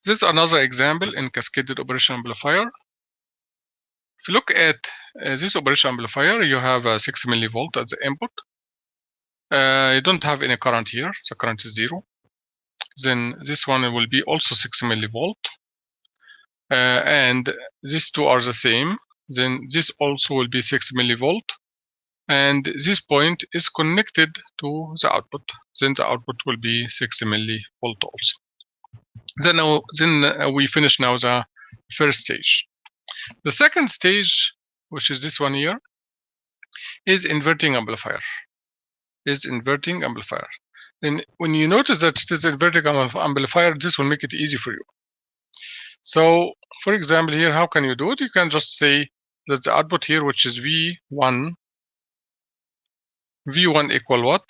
This is another example in cascaded operation amplifier. If you look at this operation amplifier, you have a 6 millivolt as the input. You don't have any current here. The current is 0. Then this one will be also 6 millivolt. And these two are the same. Then this also will be 6 millivolt. And this point is connected to the output. Then the output will be 6 millivolt also. Then we finish now the first stage. The second stage, which is this one here, is inverting amplifier. Then when you notice that it is inverting amplifier, this will make it easy for you. So, for example, here, how can you do it? You can just say that the output here, which is V1 equal what?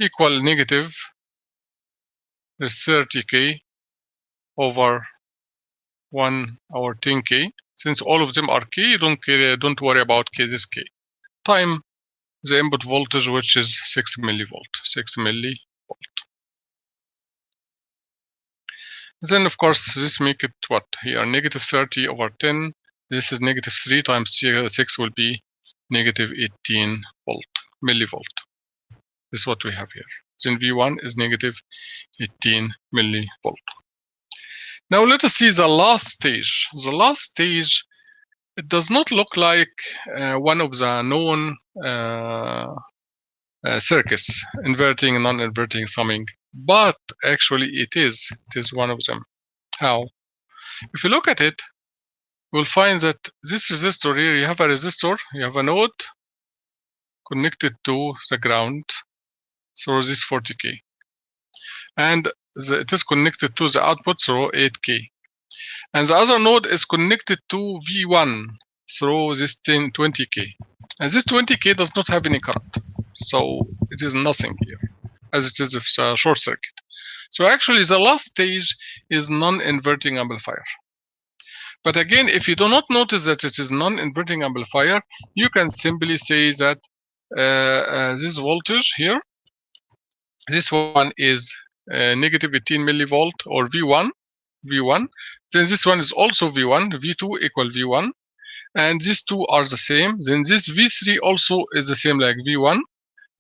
Equal negative is 30K over 1 over 10K. Since all of them are K, you don't worry about K, this K. Time the input voltage, which is 6 millivolt. Then, of course, this make it what? Here, negative 30 over 10. This is negative 3 times 6 will be negative 18 millivolt. This is what we have here. Then V1 is negative 18 millivolt. Now let us see the last stage. The last stage, it does not look like one of the known circuits, inverting and non-inverting summing, but actually it is one of them. How? If you look at it, you'll find that this resistor here, you have a resistor, you have a node connected to the ground through this 40K. And it is connected to the output through 8K. And the other node is connected to V1 through this 20K. And this 20K does not have any current. So it is nothing here, as it is a short circuit. So actually the last stage is non-inverting amplifier. But again, if you do not notice that it is non-inverting amplifier, you can simply say that this voltage here, this one is negative 18 millivolt or V1. Then this one is also V1, V2 equal V1. And these two are the same. Then this V3 also is the same like V1.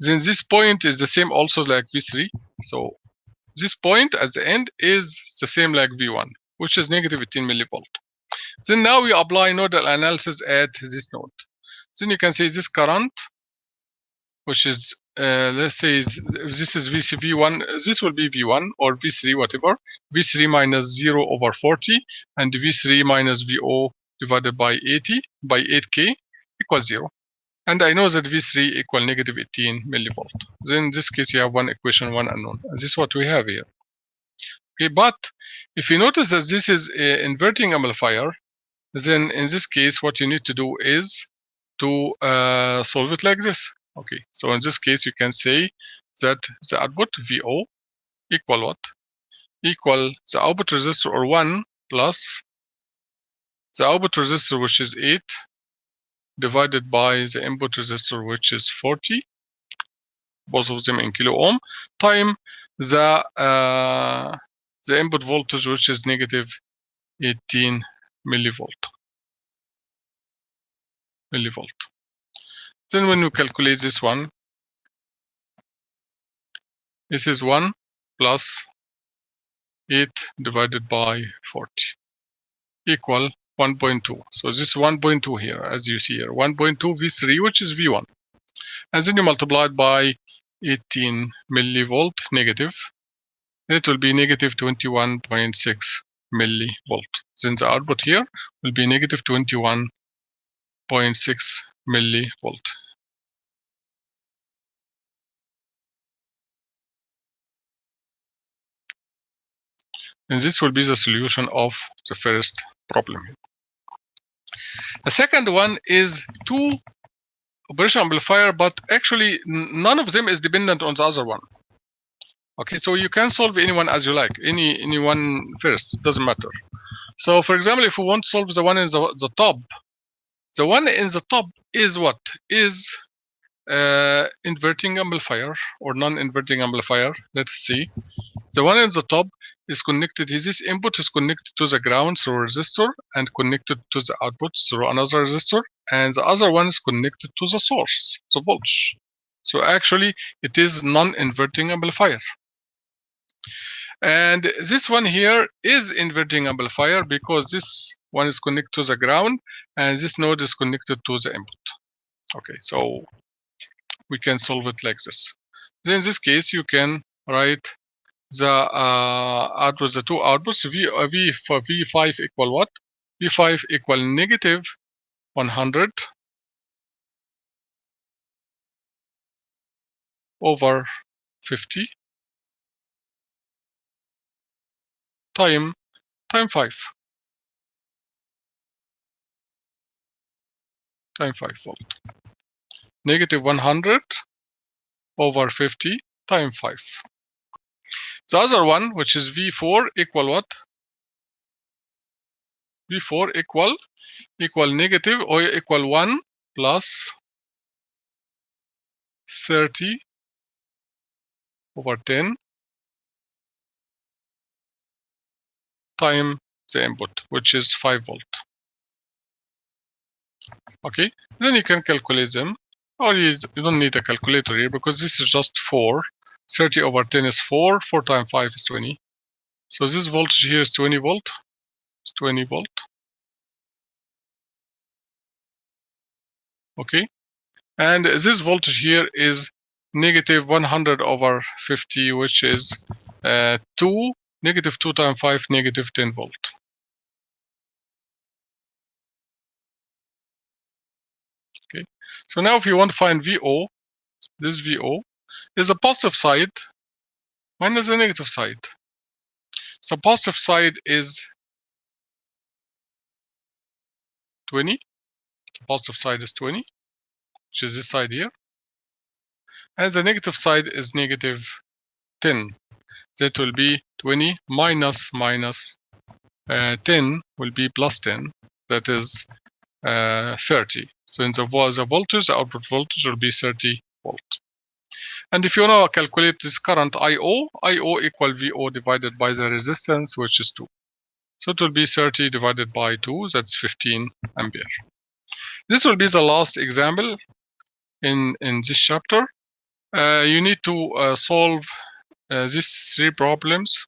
Then this point is the same also like V3. So this point at the end is the same like V1, which is negative 18 millivolt. Then now we apply nodal analysis at this node. Then you can say this current, which is, let's say this is V1, this will be V1 or V3, whatever. V3 minus 0 over 40, and V3 minus VO divided by 80 by 8K equals 0. And I know that V3 equal negative 18 millivolt. Then in this case, you have one equation, one unknown. And this is what we have here. Okay, but if you notice that this is an inverting amplifier, then in this case, what you need to do is to solve it like this. Okay, so in this case, you can say that the output VO equal what? Equal the output resistor, or 1 plus the output resistor, which is 8, divided by the input resistor, which is 40, both of them in kilo ohm, time the input voltage, which is negative 18 millivolt. Then when you calculate this one, this is 1 plus 8 divided by 40 equal 1.2. So this is 1.2 here, as you see here, 1.2 V3, which is V1. And then you multiply it by 18 millivolt negative, and it will be negative 21.6 millivolt. Then the output here will be negative 21.6 millivolt. And this will be the solution of the first problem. The second one is 2 operation amplifier, but actually none of them is dependent on the other one. Okay, so you can solve any one as you like, any one first, it doesn't matter. So for example, if we want to solve the one in the top, the one in the top is what? Is inverting amplifier or non-inverting amplifier. Let's see. The one in the top is connected, this input is connected to the ground through a resistor and connected to the output through another resistor, and the other one is connected to the source, the voltage. So actually it is non-inverting amplifier. And this one here is inverting amplifier because this one is connected to the ground and this node is connected to the input. Okay, so we can solve it like this. Then in this case you can write the outputs, the two outputs. V for V5 equal what? V5 equal negative 100 over 50 time 5 time 5 volt. Negative 100 over 50 times 5. The other one, which is V4 equal what? V4 equal negative or equal 1 plus 30 over 10 times the input, which is 5 volt. Okay, then you can calculate them, or you don't need a calculator here because this is just 4. 30 over 10 is 4. 4 times 5 is 20. So this voltage here is 20 volt. It's 20 volt. Okay, and this voltage here is negative 100 over 50, which is 2. Negative 2 times 5, negative 10 volt. Okay, so now if you want to find VO, this VO is a positive side minus the negative side. So positive side is 20. The positive side is 20, which is this side here. And the negative side is negative 10. That will be 20 minus 10 will be plus 10. That is 30. So in the voltage, the output voltage will be 30 volt. And if you want to calculate this current IO equal VO divided by the resistance, which is 2. So it will be 30 divided by 2, that's 15 ampere. This will be the last example in this chapter. You need to solve these 3 problems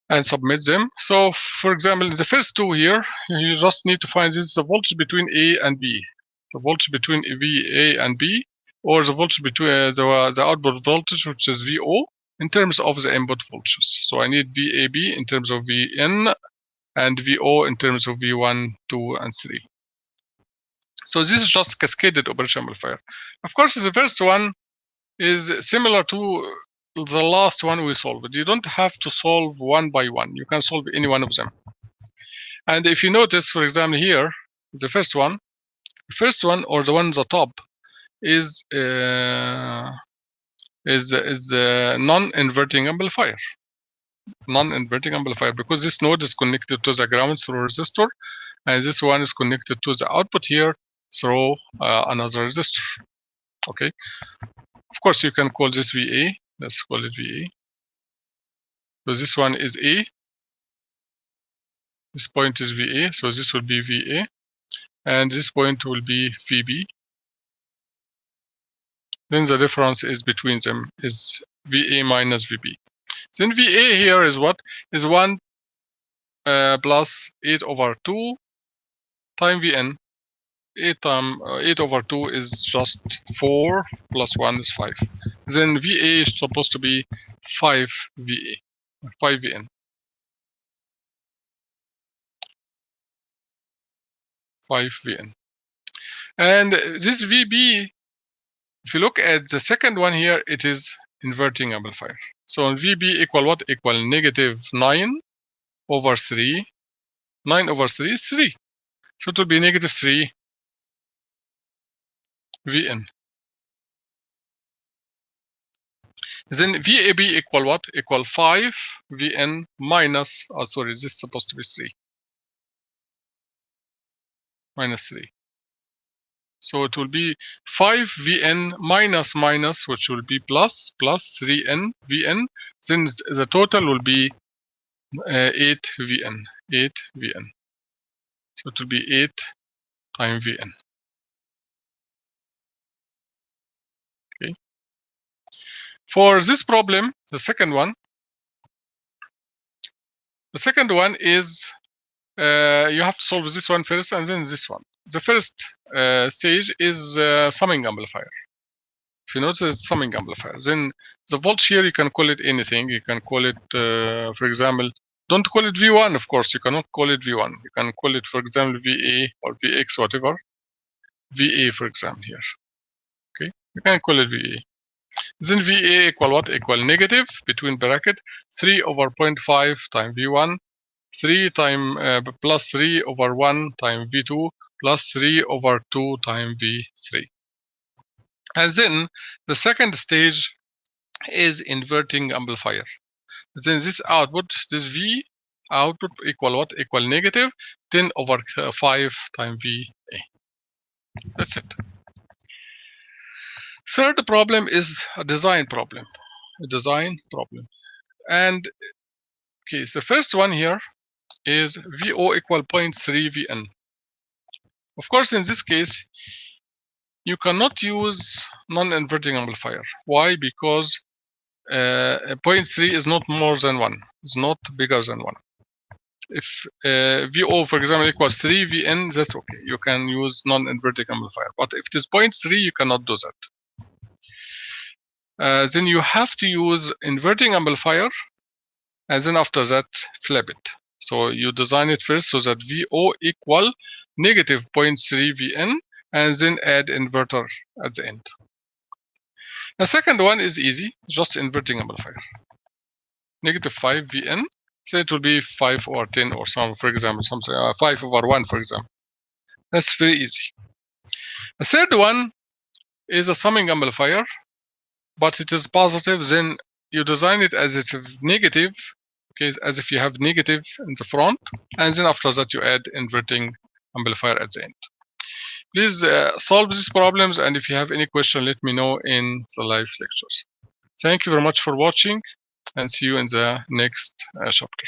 and submit them. So for example, in the first 2 here, you just need to find this is the voltage between A and B. The voltage between A and B, or the voltage between the output voltage, which is VO, in terms of the input voltages. So I need VAB in terms of VN and VO in terms of V1, 2, and 3. So this is just cascaded operation amplifier. Of course, the first one is similar to the last one we solved. You don't have to solve one by one. You can solve any one of them. And if you notice, for example, here, the first one or the one on the top is non-inverting amplifier. Non-inverting amplifier because this node is connected to the ground through a resistor, and this one is connected to the output here through another resistor. Okay. Of course, you can call this VA. Let's call it VA. So this one is A. This point is VA. So this will be VA. And this point will be VB. Then the difference is between them is VA minus VB. Then VA here is what? Is 1 plus 8 over 2 times VN. 8 over 2 is just 4 plus 1 is 5. Then VA is supposed to be 5 VA, 5 VN. 5 VN. And this VB, if you look at the second one here, it is inverting amplifier. So VB equal what? Equal negative 9 over 3. 9 over 3 is 3. So it will be negative 3 VN. Then VAB equal what? Equal 5 VN minus, oh sorry, this is supposed to be 3. Minus 3. So it will be 5 Vn minus minus, which will be plus 3n Vn. Then the total will be 8 Vn. 8 Vn. So it will be 8 times Vn. Okay. For this problem, the second one is you have to solve this one first and then this one. The first stage is summing amplifier. If you notice it's summing amplifier, then the voltage here you can call it anything. You can call it, for example, don't call it V1, of course. You cannot call it V1. You can call it, for example, VA or VX, whatever. VA, for example, here. Okay, you can call it VA. Then VA equal what? Equal negative between bracket 3 over 0.5 times V1, 3 times plus 3 over 1 times V2 plus 3 over 2 times V3. And then the second stage is inverting amplifier. Then this output, this V output equal what? Equal negative 10 over 5 times VA. That's it. Third problem is a design problem. And okay, so first one here is VO equal 0.3 Vn. Of course, in this case, you cannot use non-inverting amplifier. Why? Because 0.3 is not more than 1. It's not bigger than 1. If VO, for example, equals 3 Vn, that's okay. You can use non-inverting amplifier. But if it is 0.3, you cannot do that. Then you have to use inverting amplifier, and then after that, flip it. So you design it first so that VO equal negative 0.3 Vn, and then add inverter at the end. The second one is easy, just inverting amplifier. Negative 5 Vn, so it will be 5 over 10 or some, for example, something 5 over 1, for example. That's very easy. The third one is a summing amplifier, but it is positive. Then you design it as if negative, okay, as if you have negative in the front, and then after that you add inverting amplifier at the end. Please solve these problems, and if you have any question, let me know in the live lectures. Thank you very much for watching, and see you in the next chapter.